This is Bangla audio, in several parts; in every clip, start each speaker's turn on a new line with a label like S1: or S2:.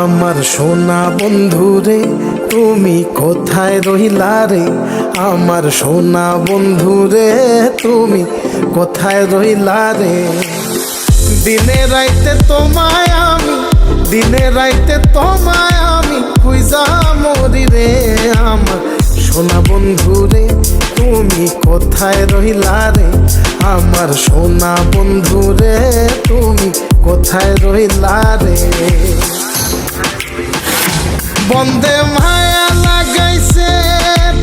S1: আমার সোনা বন্ধু রে তুমি কোথায় রইলা রে? আমার সোনা বন্ধু রে তুমি কোথায় রইলা রে? দিনে রাইতে তোমায় আমি, দিনে রাইতে তোমায় আমি খুঁজা মরি রে। আমার সোনা বন্ধু রে তুমি কোথায় রইলা রে? আমার সোনা বন্ধু রে তুমি কোথায় রইলা রে? বন্দে মায়া লাগাইছে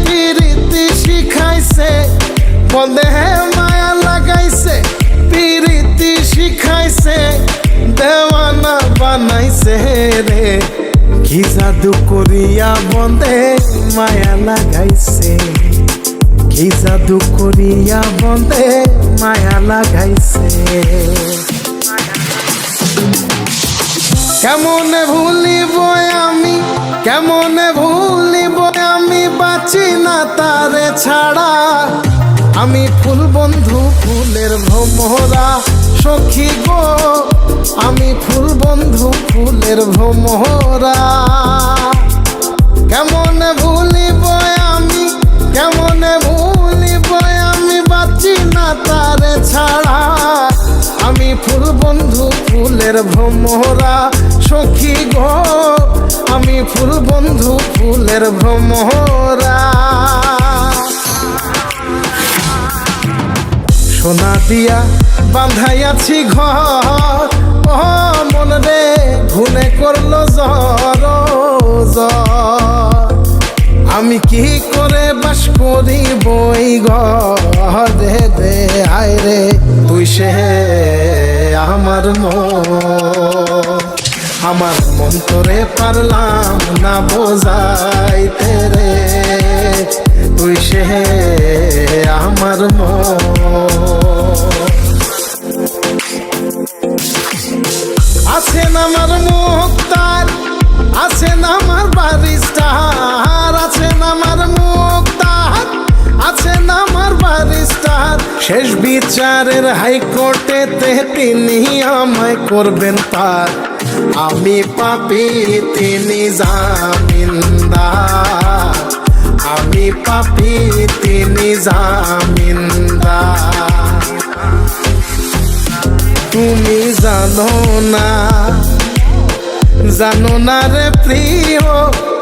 S1: প্রীতি শিখাইছে, বন্দে মায়া লাগাইছে প্রীতি শিখাইছে, দেওয়ানা বানাইছে রে। কি জাদু করিয়া বন্দে মায়া লাগাইছে, কি জাদু করিয়া বন্দে মায়া লাগাইছে। কেমনে ভুলিব আমি, কেমনে ভুলিব আমি, বাঁচি না তারে ছাড়া। আমি ফুল বন্ধু ফুলের ভ্রমরা সখী গো, আমি ফুল বন্ধু ফুলের ভ্রমরা। কেমনে ভুলিব আমি, কেমনে ভুলিব আমি, বাঁচি না তারে ছাড়া। আমি ফুল বন্ধু ফুলের ভ্রমরা সখী গো, আমি ফুল বন্ধু ফুলের ভ্রমরা। সোনা দিয়া বাঁধাইয়াছি ঘর, ও মন রে ঘুনে করলো জ্বর জ্বর। আমি কি করে বাস করিব এই ঘরে রে? আয় রে তুই সে আমার আমার মন তোরে পারলাম না বোঝাইতে রে। তুই সে আমার আছেন আমার মুক্তার, আছেন আমার বারিস্টার, আছেন আমার মুক্তার, আছেন আমার বারিস্টার। শেষ বিচারের হাইকোর্টেতে তিনি আমায় করবেন পার। আমি পাপী তিনি জামিনদার, আমি পাপী তিনি জামিনদার। তুমি জানো না, জানো না রে প্রিয়,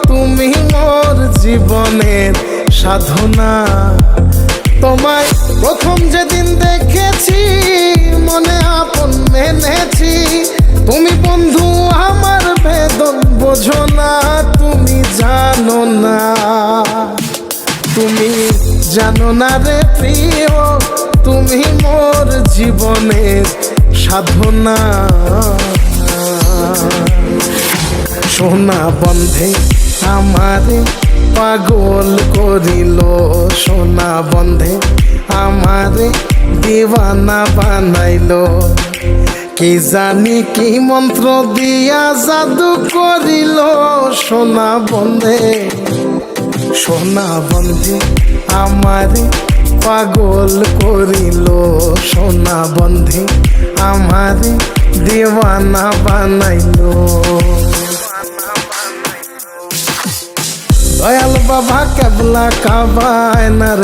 S1: তুমি মোর জীবনের সাধনা। তোমায় প্রথম যেদিন দেখেছি মনে আপন মেনেছি। তুমি বন্ধু আমার বেদন বোঝো না, তুমি জানো না, তুমি জানো না রে প্রিয়, তুমি মোর জীবনের সাধনা। সোনা বন্ধে আমারে পাগল করিল, সোনা বন্ধে আমারে দিওয়ানা বানাইল। কি জানি কি মন্ত্র দিয়া জাদু করিল সোনা বন্ধে, সোনা বন্ধে আমারে পাগল করিল। সোনা বন্ধে আমারে দিওয়ানা বানাইল। দয়াল বাবা কেবলা কাবায়নার